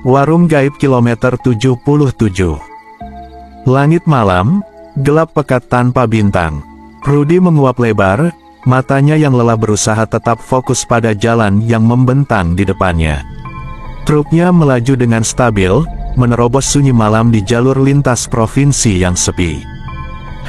Warung Gaib kilometer 77. Langit malam, gelap pekat tanpa bintang. Rudy menguap lebar, matanya yang lelah berusaha tetap fokus pada jalan yang membentang di depannya. Truknya melaju dengan stabil, menerobos sunyi malam di jalur lintas provinsi yang sepi.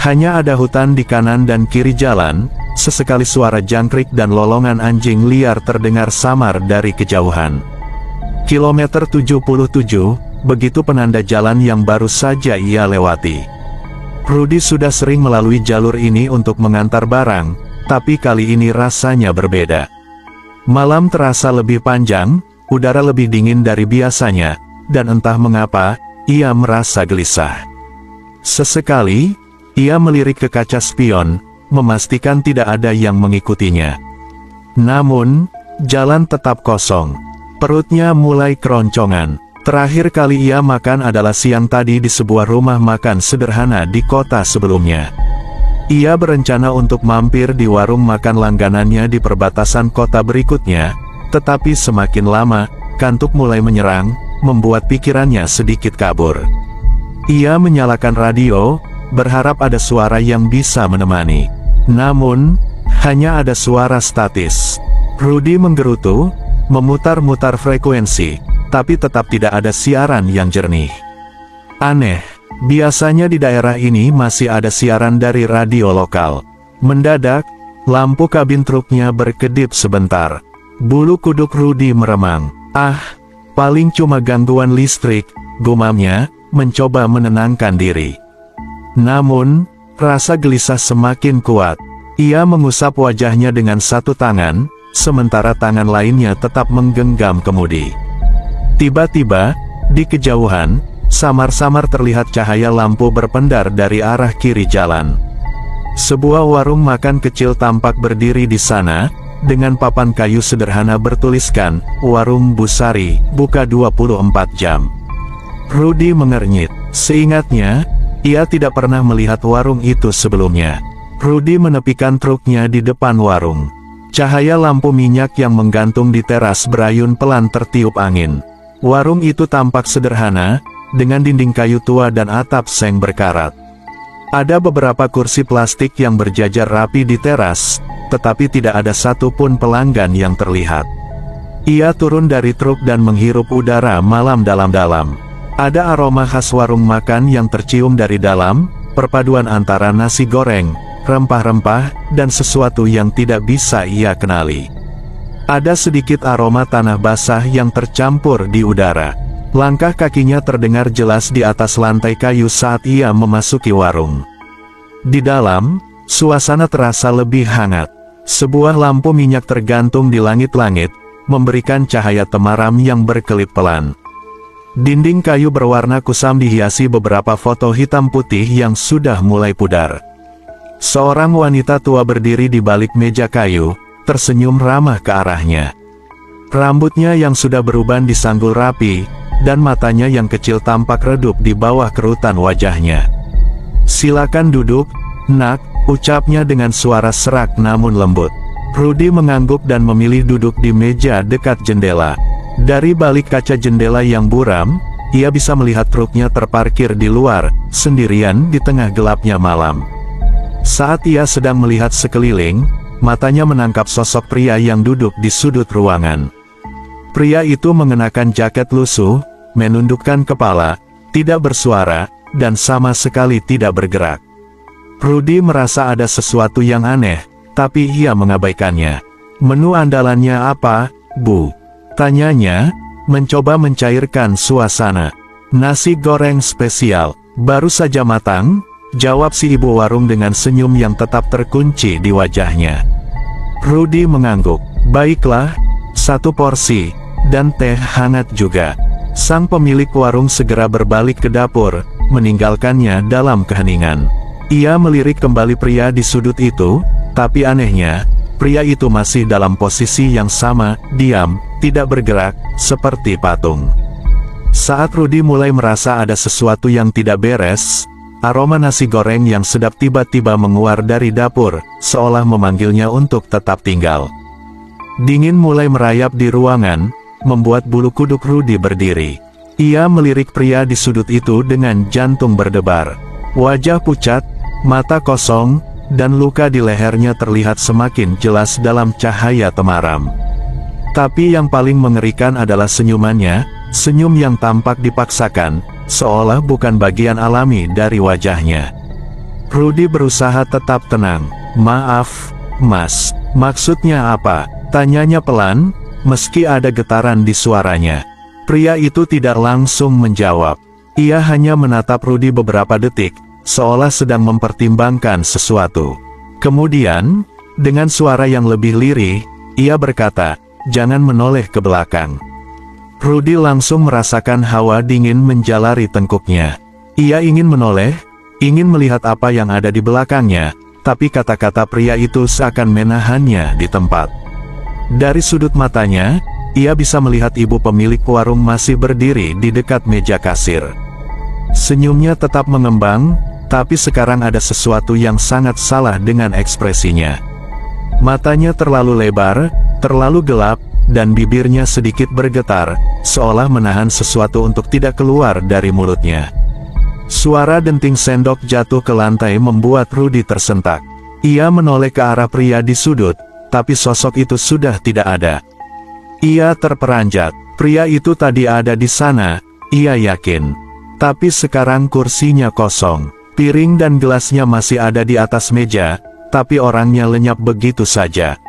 Hanya ada hutan di kanan dan kiri jalan, sesekali suara jangkrik dan lolongan anjing liar terdengar samar dari kejauhan. Kilometer 77, begitu penanda jalan yang baru saja ia lewati. Rudy sudah sering melalui jalur ini untuk mengantar barang, tapi kali ini rasanya berbeda. Malam terasa lebih panjang, udara lebih dingin dari biasanya, dan entah mengapa, ia merasa gelisah. Sesekali, ia melirik ke kaca spion, memastikan tidak ada yang mengikutinya. Namun, jalan tetap kosong. Perutnya mulai keroncongan. Terakhir kali ia makan adalah siang tadi di sebuah rumah makan sederhana di kota sebelumnya. Ia berencana untuk mampir di warung makan langganannya di perbatasan kota berikutnya, tetapi semakin lama, kantuk mulai menyerang, membuat pikirannya sedikit kabur. Ia menyalakan radio, berharap ada suara yang bisa menemani. Namun, hanya ada suara statis. Rudy menggerutu, memutar-mutar frekuensi, tapi tetap tidak ada siaran yang jernih. Aneh, biasanya di daerah ini masih ada siaran dari radio lokal. Mendadak, lampu kabin truknya berkedip sebentar. Bulu kuduk Rudy meremang. Ah, paling cuma gangguan listrik, gumamnya, mencoba menenangkan diri. Namun, rasa gelisah semakin kuat. Ia mengusap wajahnya dengan satu tangan, sementara tangan lainnya tetap menggenggam kemudi. Tiba-tiba, di kejauhan, samar-samar terlihat cahaya lampu berpendar dari arah kiri jalan. Sebuah warung makan kecil tampak berdiri di sana, dengan papan kayu sederhana bertuliskan, "Warung Busari, buka 24 jam." Rudy mengernyit. Seingatnya, ia tidak pernah melihat warung itu sebelumnya. Rudy menepikan truknya di depan warung. Cahaya lampu minyak yang menggantung di teras berayun pelan tertiup angin. Warung itu tampak sederhana, dengan dinding kayu tua dan atap seng berkarat. Ada beberapa kursi plastik yang berjajar rapi di teras, tetapi tidak ada satupun pelanggan yang terlihat. Ia turun dari truk dan menghirup udara malam dalam-dalam. Ada aroma khas warung makan yang tercium dari dalam, perpaduan antara nasi goreng, rempah-rempah, dan sesuatu yang tidak bisa ia kenali. Ada sedikit aroma tanah basah yang tercampur di udara. Langkah kakinya terdengar jelas di atas lantai kayu saat ia memasuki warung. Di dalam, suasana terasa lebih hangat. Sebuah lampu minyak tergantung di langit-langit, memberikan cahaya temaram yang berkelip pelan. Dinding kayu berwarna kusam dihiasi beberapa foto hitam putih yang sudah mulai pudar. Seorang wanita tua berdiri di balik meja kayu, tersenyum ramah ke arahnya. Rambutnya yang sudah beruban disanggul rapi, dan matanya yang kecil tampak redup di bawah kerutan wajahnya. "Silakan duduk, Nak," ucapnya dengan suara serak namun lembut. Rudy mengangguk dan memilih duduk di meja dekat jendela. Dari balik kaca jendela yang buram, ia bisa melihat truknya terparkir di luar, sendirian di tengah gelapnya malam. Saat ia sedang melihat sekeliling, matanya menangkap sosok pria yang duduk di sudut ruangan. Pria itu mengenakan jaket lusuh, menundukkan kepala, tidak bersuara, dan sama sekali tidak bergerak. Rudy merasa ada sesuatu yang aneh, tapi ia mengabaikannya. "Menu andalannya apa, Bu?" tanyanya, mencoba mencairkan suasana. "Nasi goreng spesial, baru saja matang," jawab si ibu warung dengan senyum yang tetap terkunci di wajahnya. Rudy mengangguk. "Baiklah, 1 porsi, dan teh hangat juga." Sang pemilik warung segera berbalik ke dapur, meninggalkannya dalam keheningan. Ia melirik kembali pria di sudut itu, tapi anehnya, pria itu masih dalam posisi yang sama, diam, tidak bergerak, seperti patung. Saat Rudy mulai merasa ada sesuatu yang tidak beres, aroma nasi goreng yang sedap tiba-tiba menguar dari dapur, seolah memanggilnya untuk tetap tinggal. Dingin mulai merayap di ruangan, membuat bulu kuduk Rudy berdiri. Ia melirik pria di sudut itu dengan jantung berdebar. Wajah pucat, mata kosong, dan luka di lehernya terlihat semakin jelas dalam cahaya temaram. Tapi yang paling mengerikan adalah senyumannya, senyum yang tampak dipaksakan, seolah bukan bagian alami dari wajahnya. Rudy berusaha tetap tenang. "Maaf, Mas, maksudnya apa?" tanyanya pelan, meski ada getaran di suaranya. Pria itu tidak langsung menjawab. Ia hanya menatap Rudy beberapa detik, seolah sedang mempertimbangkan sesuatu. Kemudian, dengan suara yang lebih lirih, ia berkata, "Jangan menoleh ke belakang." Rudy langsung merasakan hawa dingin menjalari tengkuknya. Ia ingin menoleh, ingin melihat apa yang ada di belakangnya, tapi kata-kata pria itu seakan menahannya di tempat. Dari sudut matanya, ia bisa melihat ibu pemilik warung masih berdiri di dekat meja kasir. Senyumnya tetap mengembang, tapi sekarang ada sesuatu yang sangat salah dengan ekspresinya. Matanya terlalu lebar, terlalu gelap, dan bibirnya sedikit bergetar, seolah menahan sesuatu untuk tidak keluar dari mulutnya. Suara denting sendok jatuh ke lantai membuat Rudy tersentak. Ia menoleh ke arah pria di sudut, tapi sosok itu sudah tidak ada. Ia terperanjat. Pria itu tadi ada di sana, ia yakin. Tapi sekarang kursinya kosong. Piring dan gelasnya masih ada di atas meja, tapi orangnya lenyap begitu saja.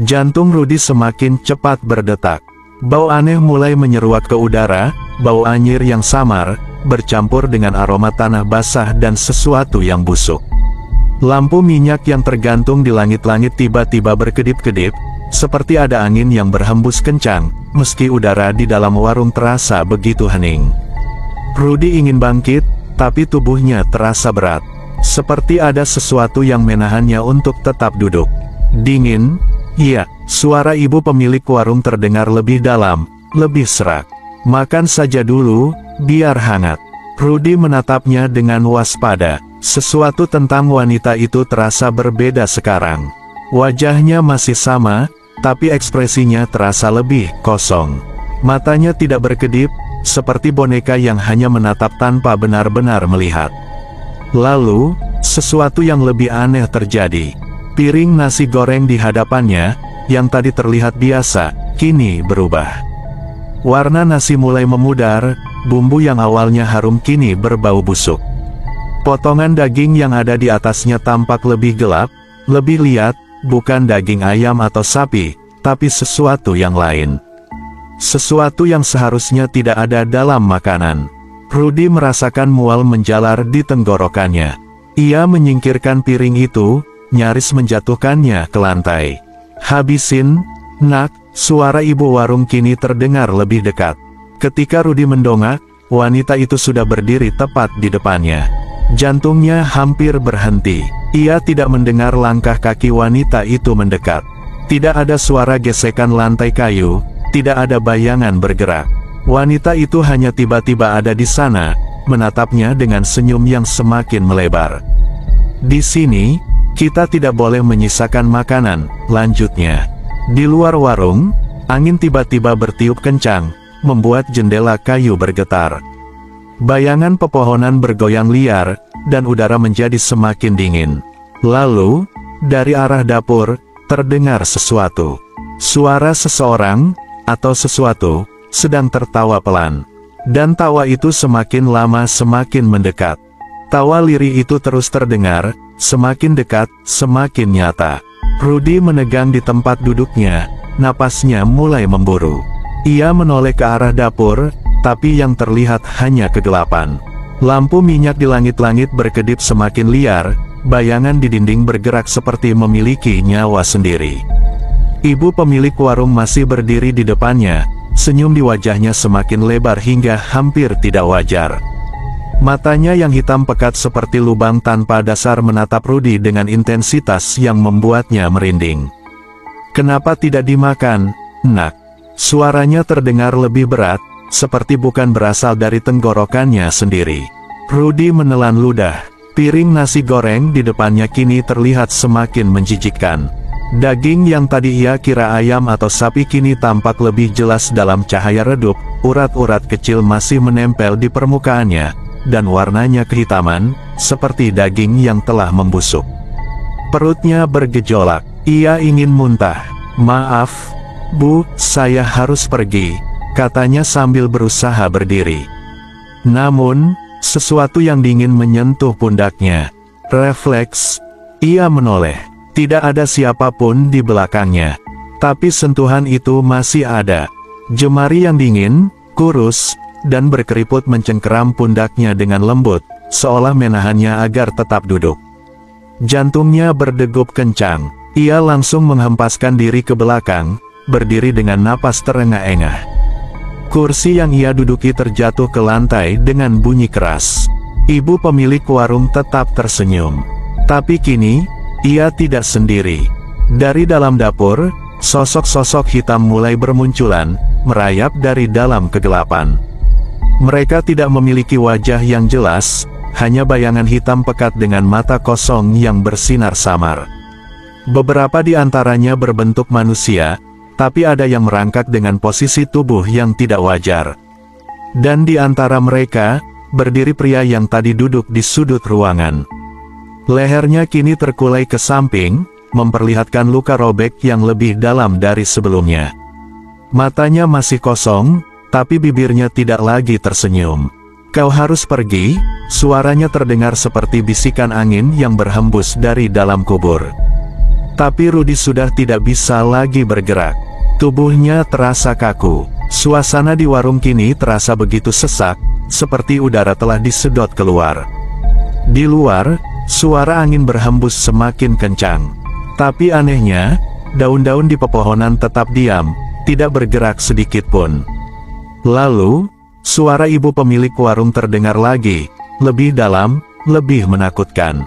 Jantung Rudy semakin cepat berdetak. Bau aneh mulai menyeruak ke udara, bau anyir yang samar, bercampur dengan aroma tanah basah dan sesuatu yang busuk. Lampu minyak yang tergantung di langit-langit tiba-tiba berkedip-kedip, seperti ada angin yang berhembus kencang, meski udara di dalam warung terasa begitu hening. Rudy ingin bangkit, tapi tubuhnya terasa berat. Seperti ada sesuatu yang menahannya untuk tetap duduk. Dingin, iya, suara ibu pemilik warung terdengar lebih dalam, lebih serak. "Makan saja dulu, biar hangat." Rudy menatapnya dengan waspada. Sesuatu tentang wanita itu terasa berbeda sekarang. Wajahnya masih sama, tapi ekspresinya terasa lebih kosong. Matanya tidak berkedip, seperti boneka yang hanya menatap tanpa benar-benar melihat. Lalu, sesuatu yang lebih aneh terjadi. Piring nasi goreng di hadapannya, yang tadi terlihat biasa, kini berubah. Warna nasi mulai memudar, bumbu yang awalnya harum kini berbau busuk. Potongan daging yang ada di atasnya tampak lebih gelap, lebih liat, bukan daging ayam atau sapi, tapi sesuatu yang lain. Sesuatu yang seharusnya tidak ada dalam makanan. Rudy merasakan mual menjalar di tenggorokannya. Ia menyingkirkan piring itu, nyaris menjatuhkannya ke lantai. "Habisin, Nak," suara ibu warung kini terdengar lebih dekat. Ketika Rudy mendongak, wanita itu sudah berdiri tepat di depannya. Jantungnya hampir berhenti. Ia tidak mendengar langkah kaki wanita itu mendekat. Tidak ada suara gesekan lantai kayu, tidak ada bayangan bergerak. Wanita itu hanya tiba-tiba ada di sana, menatapnya dengan senyum yang semakin melebar. "Di sini, kita tidak boleh menyisakan makanan," lanjutnya. Di luar warung, angin tiba-tiba bertiup kencang, membuat jendela kayu bergetar. Bayangan pepohonan bergoyang liar, dan udara menjadi semakin dingin. Lalu, dari arah dapur, terdengar sesuatu. Suara seseorang, atau sesuatu, sedang tertawa pelan. Dan tawa itu semakin lama semakin mendekat. Tawa lirih itu terus terdengar, semakin dekat, semakin nyata. Rudy menegang di tempat duduknya, napasnya mulai memburu. Ia menoleh ke arah dapur, tapi yang terlihat hanya kegelapan. Lampu minyak di langit-langit berkedip semakin liar, bayangan di dinding bergerak seperti memiliki nyawa sendiri. Ibu pemilik warung masih berdiri di depannya, senyum di wajahnya semakin lebar hingga hampir tidak wajar. Matanya yang hitam pekat seperti lubang tanpa dasar menatap Rudy dengan intensitas yang membuatnya merinding. "Kenapa tidak dimakan, Nak?" Suaranya terdengar lebih berat, seperti bukan berasal dari tenggorokannya sendiri. Rudy menelan ludah. Piring nasi goreng di depannya kini terlihat semakin menjijikkan. Daging yang tadi ia kira ayam atau sapi kini tampak lebih jelas dalam cahaya redup, urat-urat kecil masih menempel di permukaannya, dan warnanya kehitaman, seperti daging yang telah membusuk. Perutnya bergejolak, ia ingin muntah. "Maaf, Bu, saya harus pergi," katanya sambil berusaha berdiri. Namun, sesuatu yang dingin menyentuh pundaknya. Refleks, ia menoleh. Tidak ada siapapun di belakangnya. Tapi sentuhan itu masih ada. Jemari yang dingin, kurus, dan berkeriput mencengkeram pundaknya dengan lembut, seolah menahannya agar tetap duduk. Jantungnya berdegup kencang. Ia langsung menghempaskan diri ke belakang, berdiri dengan napas terengah-engah. Kursi yang ia duduki terjatuh ke lantai dengan bunyi keras. Ibu pemilik warung tetap tersenyum. Tapi kini, ia tidak sendiri. Dari dalam dapur, sosok-sosok hitam mulai bermunculan, merayap dari dalam kegelapan. Mereka tidak memiliki wajah yang jelas, hanya bayangan hitam pekat dengan mata kosong yang bersinar samar. Beberapa di antaranya berbentuk manusia, tapi ada yang merangkak dengan posisi tubuh yang tidak wajar. Dan di antara mereka, berdiri pria yang tadi duduk di sudut ruangan. Lehernya kini terkulai ke samping, memperlihatkan luka robek yang lebih dalam dari sebelumnya. Matanya masih kosong, tapi bibirnya tidak lagi tersenyum. "Kau harus pergi," suaranya terdengar seperti bisikan angin yang berhembus dari dalam kubur. Tapi Rudy sudah tidak bisa lagi bergerak. Tubuhnya terasa kaku. Suasana di warung kini terasa begitu sesak, seperti udara telah disedot keluar. Di luar, suara angin berhembus semakin kencang. Tapi anehnya, daun-daun di pepohonan tetap diam, tidak bergerak sedikit pun. Lalu, suara ibu pemilik warung terdengar lagi, lebih dalam, lebih menakutkan.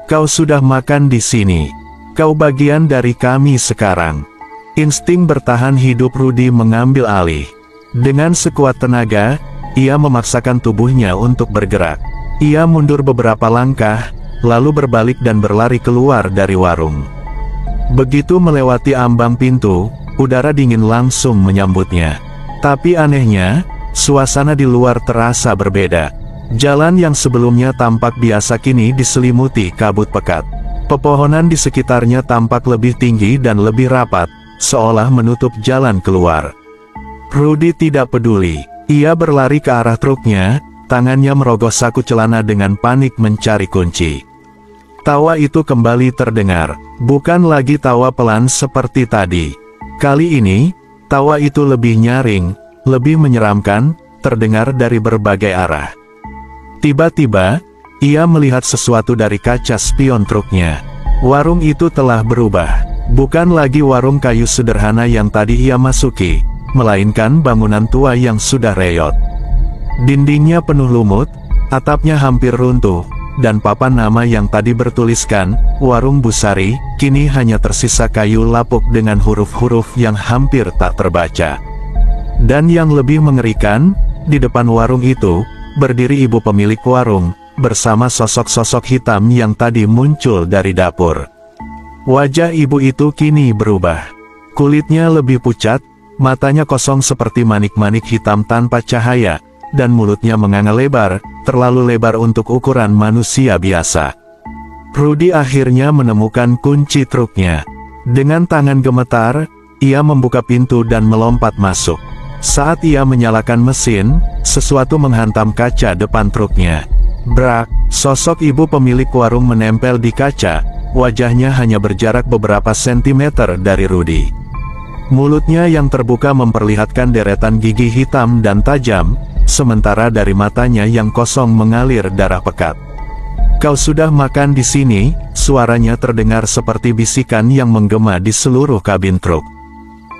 "Kau sudah makan di sini. Kau bagian dari kami sekarang." Insting bertahan hidup Rudy mengambil alih. Dengan sekuat tenaga, ia memaksakan tubuhnya untuk bergerak. Ia mundur beberapa langkah, lalu berbalik dan berlari keluar dari warung. Begitu melewati ambang pintu, udara dingin langsung menyambutnya. Tapi anehnya, suasana di luar terasa berbeda. Jalan yang sebelumnya tampak biasa kini diselimuti kabut pekat. Pepohonan di sekitarnya tampak lebih tinggi dan lebih rapat, seolah menutup jalan keluar. Rudy tidak peduli. Ia berlari ke arah truknya, tangannya merogoh saku celana dengan panik mencari kunci. Tawa itu kembali terdengar, bukan lagi tawa pelan seperti tadi. Kali ini, tawa itu lebih nyaring, lebih menyeramkan, terdengar dari berbagai arah. Tiba-tiba, ia melihat sesuatu dari kaca spion truknya. Warung itu telah berubah. Bukan lagi warung kayu sederhana yang tadi ia masuki, melainkan bangunan tua yang sudah reyot. Dindingnya penuh lumut, atapnya hampir runtuh, dan papan nama yang tadi bertuliskan, "Warung Busari," kini hanya tersisa kayu lapuk dengan huruf-huruf yang hampir tak terbaca. Dan yang lebih mengerikan, di depan warung itu, berdiri ibu pemilik warung, bersama sosok-sosok hitam yang tadi muncul dari dapur. Wajah ibu itu kini berubah. Kulitnya lebih pucat, matanya kosong seperti manik-manik hitam tanpa cahaya, dan mulutnya menganga lebar, terlalu lebar untuk ukuran manusia biasa. Rudy akhirnya menemukan kunci truknya. Dengan tangan gemetar, ia membuka pintu dan melompat masuk. Saat ia menyalakan mesin, sesuatu menghantam kaca depan truknya. Brak, sosok ibu pemilik warung menempel di kaca, wajahnya hanya berjarak beberapa sentimeter dari Rudy. Mulutnya yang terbuka memperlihatkan deretan gigi hitam dan tajam, sementara dari matanya yang kosong mengalir darah pekat. "Kau sudah makan di sini," suaranya terdengar seperti bisikan yang menggema di seluruh kabin truk.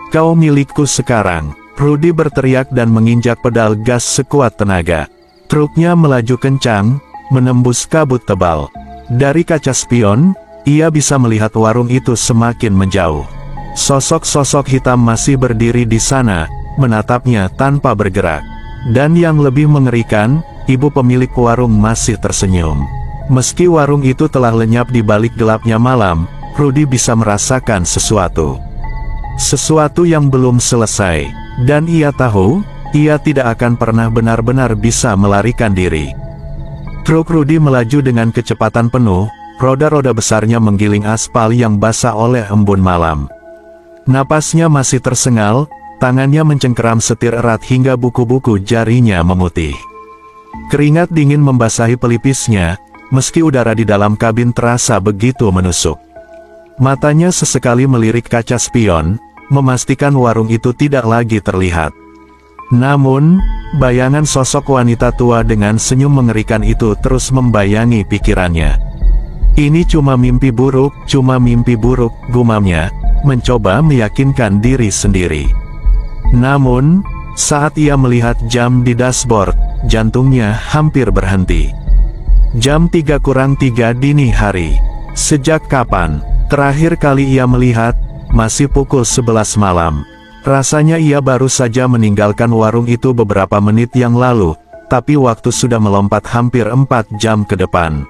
"Kau milikku sekarang." Rudy berteriak dan menginjak pedal gas sekuat tenaga. Truknya melaju kencang, menembus kabut tebal. Dari kaca spion, ia bisa melihat warung itu semakin menjauh. Sosok-sosok hitam masih berdiri di sana, menatapnya tanpa bergerak. Dan yang lebih mengerikan, ibu pemilik warung masih tersenyum. Meski warung itu telah lenyap di balik gelapnya malam, Rudy bisa merasakan sesuatu. Sesuatu yang belum selesai, dan ia tahu, ia tidak akan pernah benar-benar bisa melarikan diri. Truk Rudy melaju dengan kecepatan penuh, roda-roda besarnya menggiling aspal yang basah oleh embun malam. Napasnya masih tersengal, tangannya mencengkeram setir erat hingga buku-buku jarinya memutih. Keringat dingin membasahi pelipisnya, meski udara di dalam kabin terasa begitu menusuk. Matanya sesekali melirik kaca spion, memastikan warung itu tidak lagi terlihat. Namun, bayangan sosok wanita tua dengan senyum mengerikan itu terus membayangi pikirannya. Ini cuma mimpi buruk, gumamnya, mencoba meyakinkan diri sendiri. Namun, saat ia melihat jam di dashboard, jantungnya hampir berhenti. Jam 3:03 dini hari. Sejak kapan terakhir kali ia melihat? Masih pukul 11 malam. Rasanya ia baru saja meninggalkan warung itu beberapa menit yang lalu, tapi waktu sudah melompat hampir 4 jam ke depan.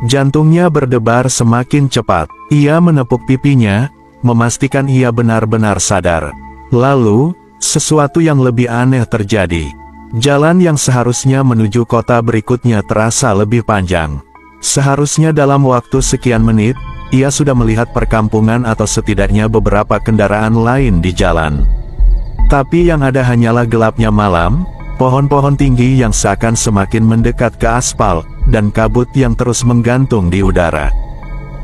Jantungnya berdebar semakin cepat. Ia menepuk pipinya, memastikan ia benar-benar sadar. Lalu, sesuatu yang lebih aneh terjadi. Jalan yang seharusnya menuju kota berikutnya terasa lebih panjang. Seharusnya dalam waktu sekian menit, ia sudah melihat perkampungan atau setidaknya beberapa kendaraan lain di jalan. Tapi yang ada hanyalah gelapnya malam, pohon-pohon tinggi yang seakan semakin mendekat ke aspal, dan kabut yang terus menggantung di udara.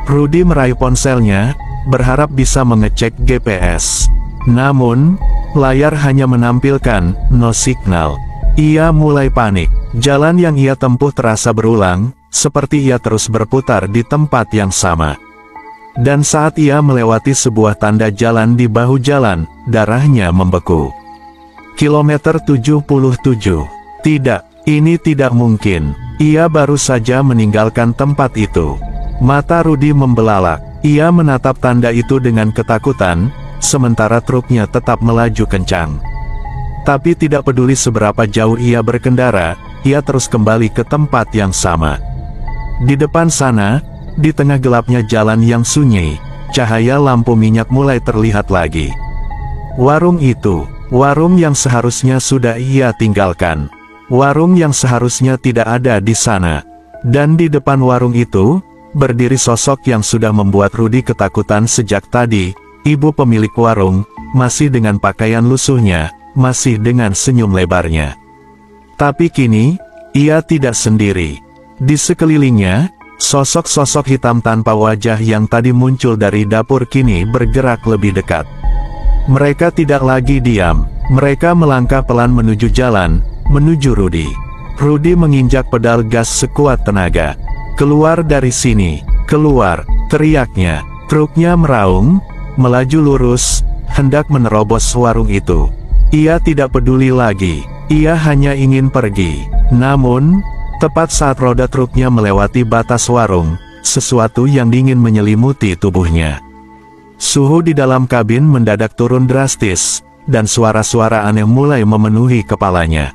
Rudy meraih ponselnya, berharap bisa mengecek GPS. Namun, layar hanya menampilkan no signal. Ia mulai panik. Jalan yang ia tempuh terasa berulang, seperti ia terus berputar di tempat yang sama. Dan saat ia melewati sebuah tanda jalan di bahu jalan, darahnya membeku. Kilometer 77. Tidak, ini tidak mungkin. Ia baru saja meninggalkan tempat itu. Mata Rudy membelalak. Ia menatap tanda itu dengan ketakutan, sementara truknya tetap melaju kencang. Tapi tidak peduli seberapa jauh ia berkendara, ia terus kembali ke tempat yang sama. Di depan sana, di tengah gelapnya jalan yang sunyi, cahaya lampu minyak mulai terlihat lagi. Warung itu, warung yang seharusnya sudah ia tinggalkan. Warung yang seharusnya tidak ada di sana. Dan di depan warung itu, berdiri sosok yang sudah membuat Rudy ketakutan sejak tadi, ibu pemilik warung, masih dengan pakaian lusuhnya, masih dengan senyum lebarnya. Tapi kini, ia tidak sendiri. Di sekelilingnya, sosok-sosok hitam tanpa wajah yang tadi muncul dari dapur kini bergerak lebih dekat. Mereka tidak lagi diam, mereka melangkah pelan menuju jalan, menuju Rudy. Rudy menginjak pedal gas sekuat tenaga. "Keluar dari sini, keluar!" teriaknya. Truknya meraung, melaju lurus, hendak menerobos warung itu. Ia tidak peduli lagi, ia hanya ingin pergi. Namun, tepat saat roda truknya melewati batas warung, sesuatu yang dingin menyelimuti tubuhnya. Suhu di dalam kabin mendadak turun drastis, dan suara-suara aneh mulai memenuhi kepalanya.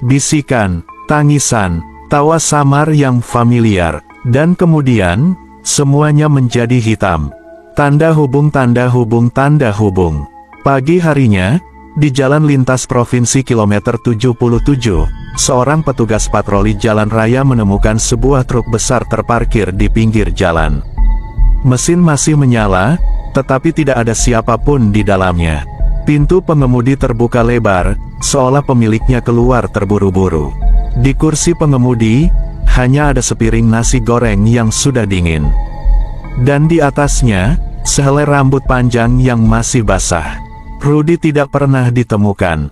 Bisikan, tangisan, tawa samar yang familiar, dan kemudian, semuanya menjadi hitam. Tanda hubung, tanda hubung, tanda hubung. Pagi harinya, di jalan lintas provinsi kilometer 77, seorang petugas patroli jalan raya menemukan sebuah truk besar terparkir di pinggir jalan. Mesin masih menyala, tetapi tidak ada siapapun di dalamnya. Pintu pengemudi terbuka lebar, seolah pemiliknya keluar terburu-buru. Di kursi pengemudi, hanya ada sepiring nasi goreng yang sudah dingin. Dan di atasnya, sehelai rambut panjang yang masih basah. Rudy tidak pernah ditemukan.